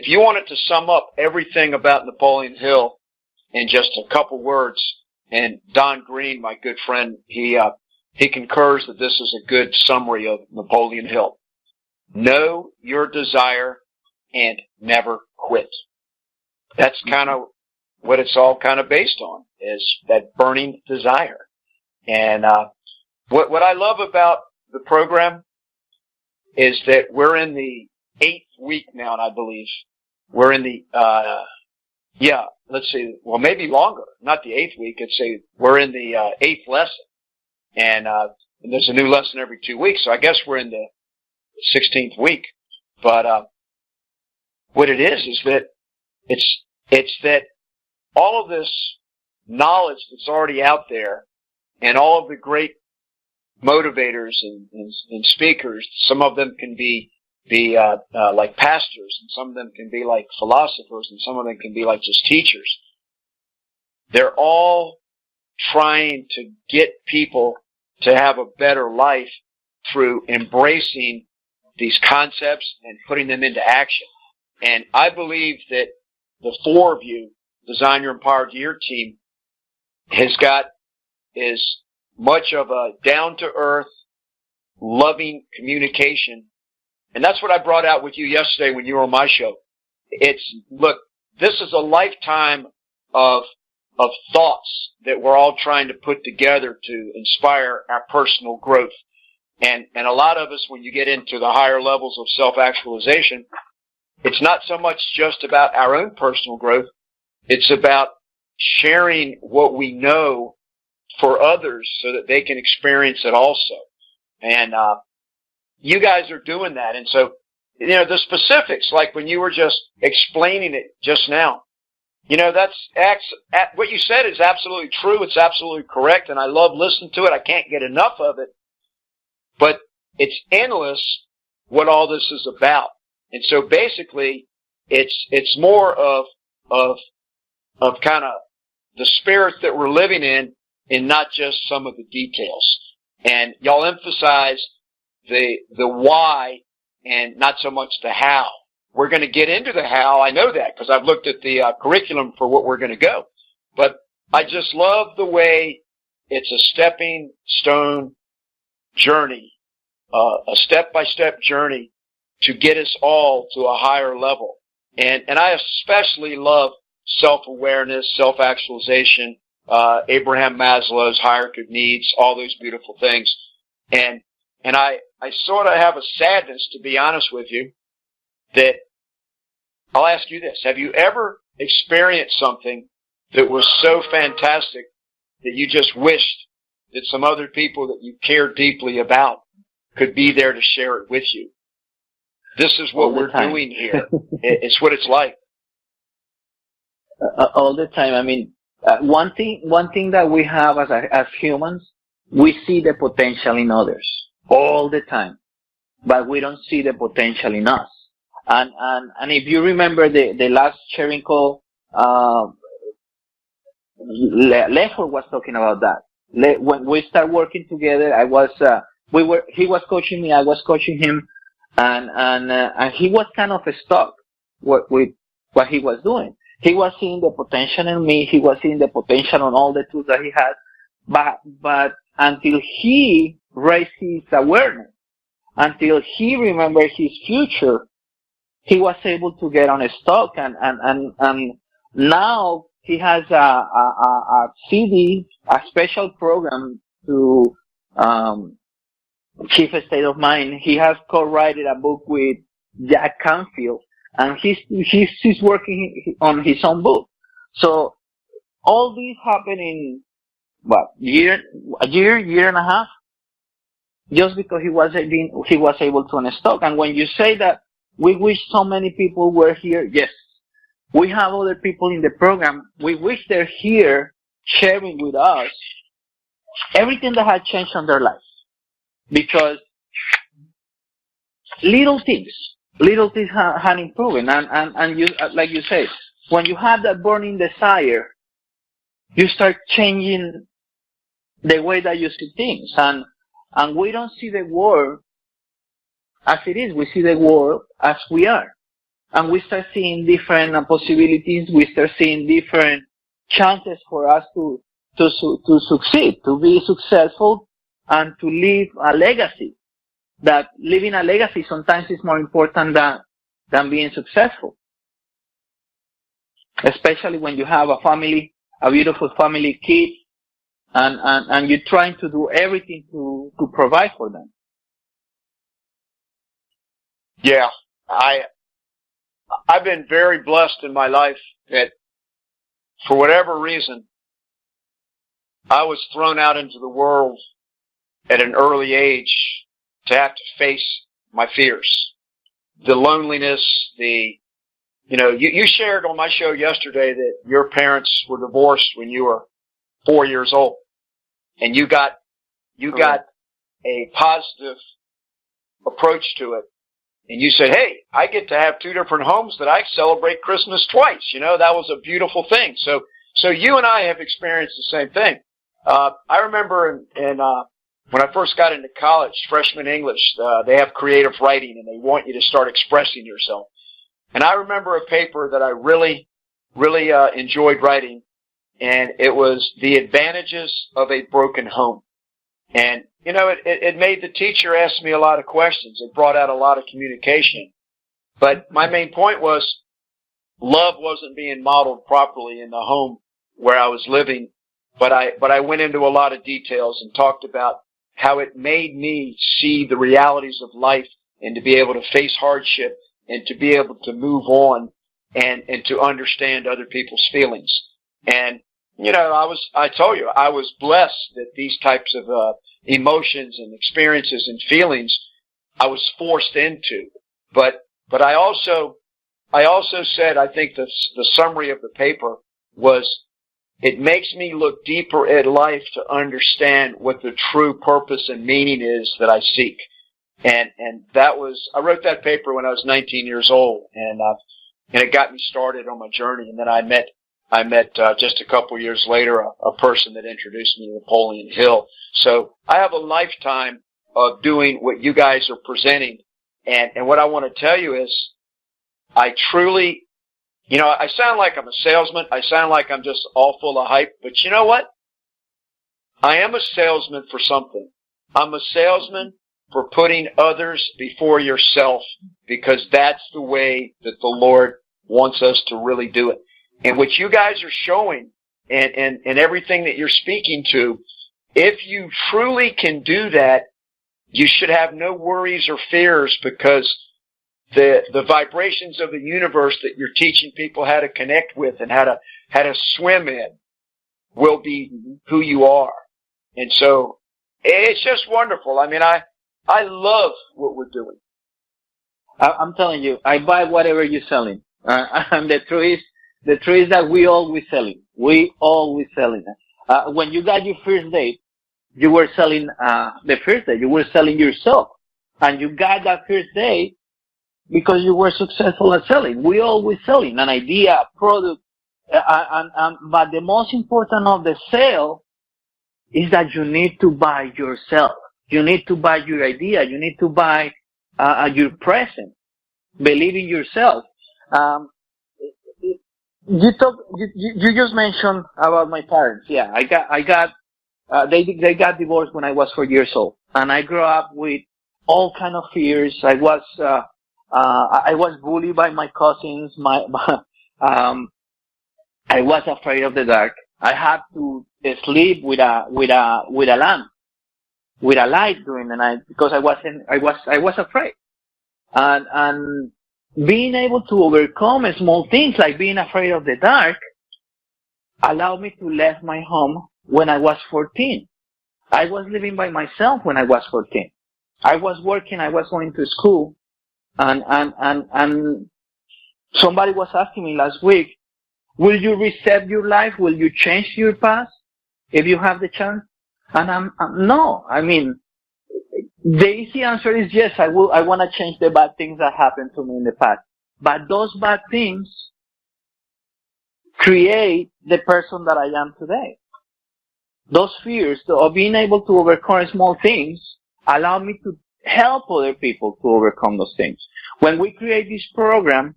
if you wanted to sum up everything about Napoleon Hill in just a couple words, and Don Green, my good friend, he concurs that this is a good summary of Napoleon Hill. Know your desire and never quit. That's kind of what it's all kind of based on, is that burning desire. And what I love about the program is that we're in the 8th week now, and I believe we're in the let's see, well, maybe longer, not the 8th week. I'd say we're in the 8th lesson, and there's a new lesson every 2 weeks, so I guess we're in the 16th week. But what it is that it's that all of this knowledge that's already out there, and all of the great motivators and speakers, some of them can be like pastors, and some of them can be like philosophers, and some of them can be like just teachers. They're all trying to get people to have a better life through embracing these concepts and putting them into action. And I believe that the 4 of you, Design Your Empowered Year team, has got as much of a down-to-earth, loving communication. And that's what I brought out with you yesterday when you were on my show. Look, this is a lifetime of thoughts that we're all trying to put together to inspire our personal growth. And a lot of us, when you get into the higher levels of self-actualization, it's not so much just about our own personal growth. It's about sharing what we know for others so that they can experience it also. And you guys are doing that. And so, the specifics, like when you were just explaining it just now, what you said is absolutely true. It's absolutely correct. And I love listening to it. I can't get enough of it. But it's endless what all this is about. And so basically, it's more of kind of the spirit that we're living in, and not just some of the details. And y'all emphasize the why and not so much the how. We're going to get into the how. I know that because I've looked at the curriculum for what we're going to go. But I just love the way it's a stepping stone journey, a step-by-step journey to get us all to a higher level. And I especially love self-awareness, self-actualization, Abraham Maslow's hierarchy of needs, all those beautiful things. And I sort of have a sadness, to be honest with you, that I'll ask you this. Have you ever experienced something that was so fantastic that you just wished that some other people that you care deeply about could be there to share it with you? This is what we're doing here. It's what it's like. All the time. I mean, one thing that we have as humans, we see the potential in others all the time, but we don't see the potential in us. And if you remember the last sharing call, Lefford was talking about that. When we start working together, he was coaching me, I was coaching him, and he was kind of stuck with what he was doing. He was seeing the potential in me. He was seeing the potential on all the tools that he had. But until he raised his awareness, until he remembered his future, he was able to get unstuck. And now he has a CD, a special program to keep a state of mind. He has co-written a book with Jack Canfield. And he's working on his own book. So all these happen in a year and a half, just because he was able to unstuck. And when you say that we wish so many people were here, yes, we have other people in the program. We wish they're here sharing with us everything that had changed on their lives, because little things had improved, and you, like you say, when you have that burning desire, you start changing the way that you see things, and we don't see the world as it is. We see the world as we are, and we start seeing different possibilities. We start seeing different chances for us to succeed, to be successful, and to leave a legacy. That leaving a legacy sometimes is more important than being successful. Especially when you have a family, a beautiful family, kids, and you're trying to do everything to provide for them. Yeah, I've been very blessed in my life that for whatever reason, I was thrown out into the world at an early age to have to face my fears, the loneliness, you shared on my show yesterday that your parents were divorced when you were 4 years old, and you got a positive approach to it, and you said, "Hey, I get to have two different homes that I celebrate Christmas twice." That was a beautiful thing. So you and I have experienced the same thing. I remember when I first got into college, freshman English, they have creative writing, and they want you to start expressing yourself. And I remember a paper that I really, really enjoyed writing, and it was The Advantages of a Broken Home. And, it made the teacher ask me a lot of questions. It brought out a lot of communication. But my main point was love wasn't being modeled properly in the home where I was living, but I went into a lot of details and talked about how it made me see the realities of life and to be able to face hardship and to be able to move on and to understand other people's feelings. And, I told you, I was blessed that these types of emotions and experiences and feelings I was forced into. But I also said, I think the summary of the paper was, it makes me look deeper at life to understand what the true purpose and meaning is that I seek. And I wrote that paper when I was 19 years old, and it got me started on my journey. And then I met just a couple years later a person that introduced me to Napoleon Hill. So I have a lifetime of doing what you guys are presenting. And what I want to tell you is, I truly, I sound like I'm a salesman. I sound like I'm just all full of hype. But you know what? I am a salesman for something. I'm a salesman for putting others before yourself, because that's the way that the Lord wants us to really do it. And what you guys are showing and everything that you're speaking to, if you truly can do that, you should have no worries or fears, because the vibrations of the universe that you're teaching people how to connect with and how to swim in will be who you are. And so it's just wonderful. I mean, I love what we're doing. I'm telling you, I buy whatever you're selling. And the truth is that we always selling. We always selling. When you got your first date, you were selling the first date. You were selling yourself, and you got that first date because you were successful at selling. We always selling an idea, a product, but the most important of the sale is that you need to buy yourself. You need to buy your idea. You need to buy your present. Believe in yourself. You just mentioned about my parents. Yeah, they got divorced when I was 4 years old, and I grew up with all kind of fears. I was bullied by my cousins. I was afraid of the dark. I had to sleep with a lamp, with a light during the night, because I was afraid. And being able to overcome small things like being afraid of the dark allowed me to leave my home when I was 14. I was living by myself when I was 14. I was working, I was going to school, and somebody was asking me last week, will you reset your life? Will you change your past if you have the chance? And no. I mean, the easy answer is yes, I will. I want to change the bad things that happened to me in the past. But those bad things create the person that I am today. Those fears of being able to overcome small things allow me to help other people to overcome those things. When we create this program,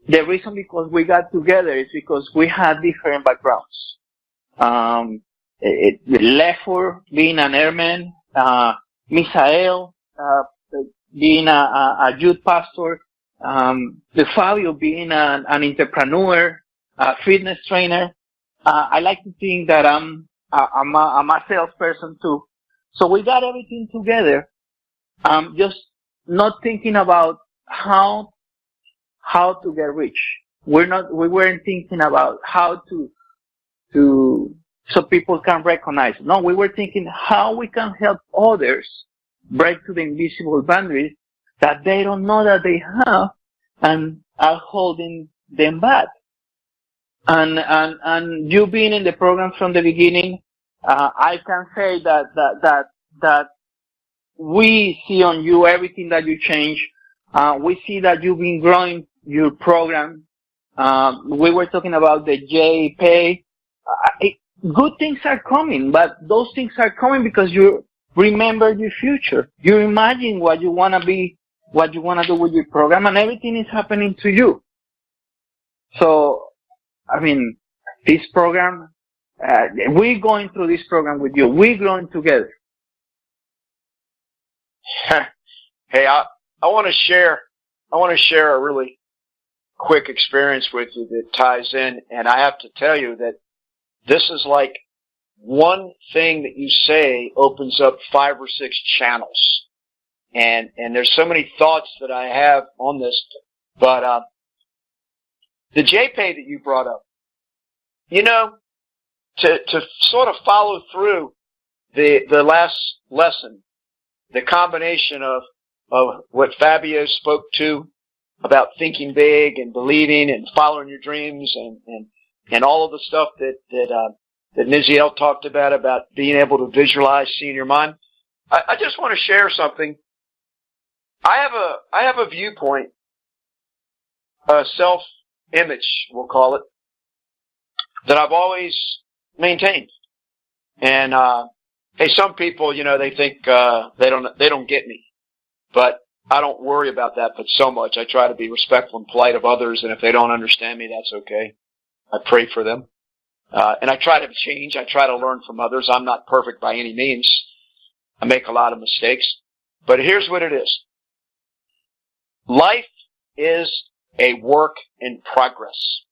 the reason because we got together is because we had different backgrounds. Lefford being an airman, Misael being a youth pastor, Fabio being an entrepreneur, a fitness trainer. I like to think that I'm a salesperson too. So we got everything together. Just not thinking about how to get rich. We weren't thinking about how to so people can recognize. No, we were thinking how we can help others break to the invisible boundaries that they don't know that they have and are holding them back. And you being in the program from the beginning, I can say that we see on you everything that you change. We see that you've been growing your program. We were talking about the JPay. Good things are coming, but those things are coming because you remember your future. You imagine what you want to be, what you want to do with your program, and everything is happening to you. So, I mean, this program, we're going through this program with you. We're growing together. Hey, I want to share a really quick experience with you that ties in, and I have to tell you that this is like one thing that you say opens up 5 or 6 channels. And there's so many thoughts that I have on this, but the JPay that you brought up, you know, to sort of follow through the last lesson, the combination of what Fabio spoke to about thinking big and believing and following your dreams and all of the stuff that Niziel talked about being able to visualize, seeing your mind. I just want to share something. I have a viewpoint, a self-image, we'll call it, that I've always maintained. And hey, some people, you know, they think they don't get me, but I don't worry about that but so much. I try to be respectful and polite of others, and if they don't understand me, that's okay. I pray for them. And I try to change. I try to learn from others. I'm not perfect by any means. I make a lot of mistakes. But here's what it is. Life is a work in progress.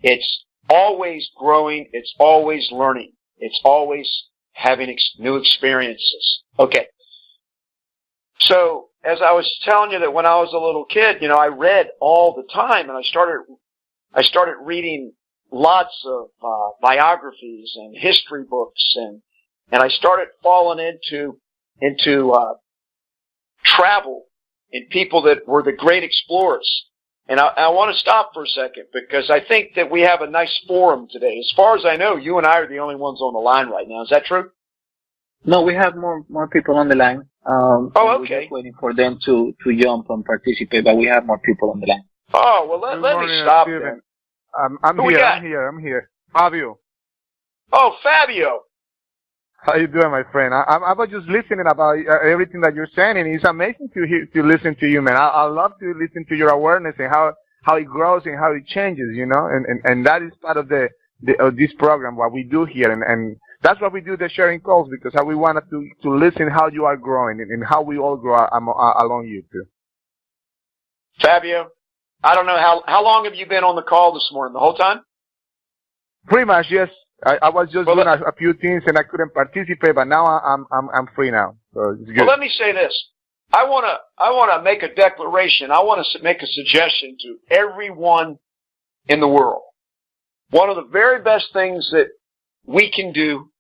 It's always growing. It's always learning. It's always having new experiences. Okay. So, as I was telling you that when I was a little kid, you know, I read all the time, and I started reading lots of biographies and history books, and I started falling into travel and people that were the great explorers. And I want to stop for a second because I think that we have a nice forum today. As far as I know, you and I are the only ones on the line right now. Is that true? No, we have more people on the line. Oh, okay. We're just waiting for them to jump and participate, but we have more people on the line. Oh, well, let me stop then. I'm here. Fabio. Oh, Fabio. How you doing, my friend? I was just listening about everything that you're saying, and it's amazing to listen to you, man. I love to listen to your awareness and how it grows and how it changes, you know. And that is part of of this program, what we do here, and that's why we do the sharing calls, because we wanted to listen how you are growing and how we all grow along you too. Fabio, I don't know how long have you been on the call this morning? The whole time? Pretty much, yes. I was just doing a few things and I couldn't participate, but now I'm free now. So it's good. Well, let me say this. I wanna make a declaration. I want to make a suggestion to everyone in the world. One of the very best things that we can do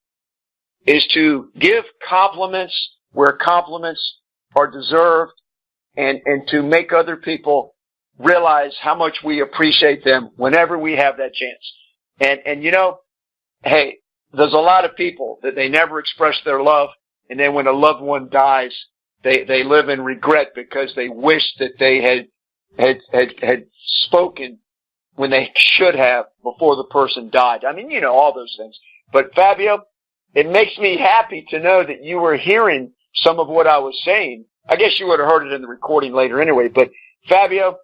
is to give compliments where compliments are deserved, and to make other people realize how much we appreciate them whenever we have that chance. And you know, hey, there's a lot of people that they never express their love, and then when a loved one dies, they live in regret because they wish that they had spoken when they should have before the person died. I mean, you know, all those things. But Fabio, it makes me happy to know that you were hearing some of what I was saying. I guess you would have heard it in the recording later anyway. But Fabio,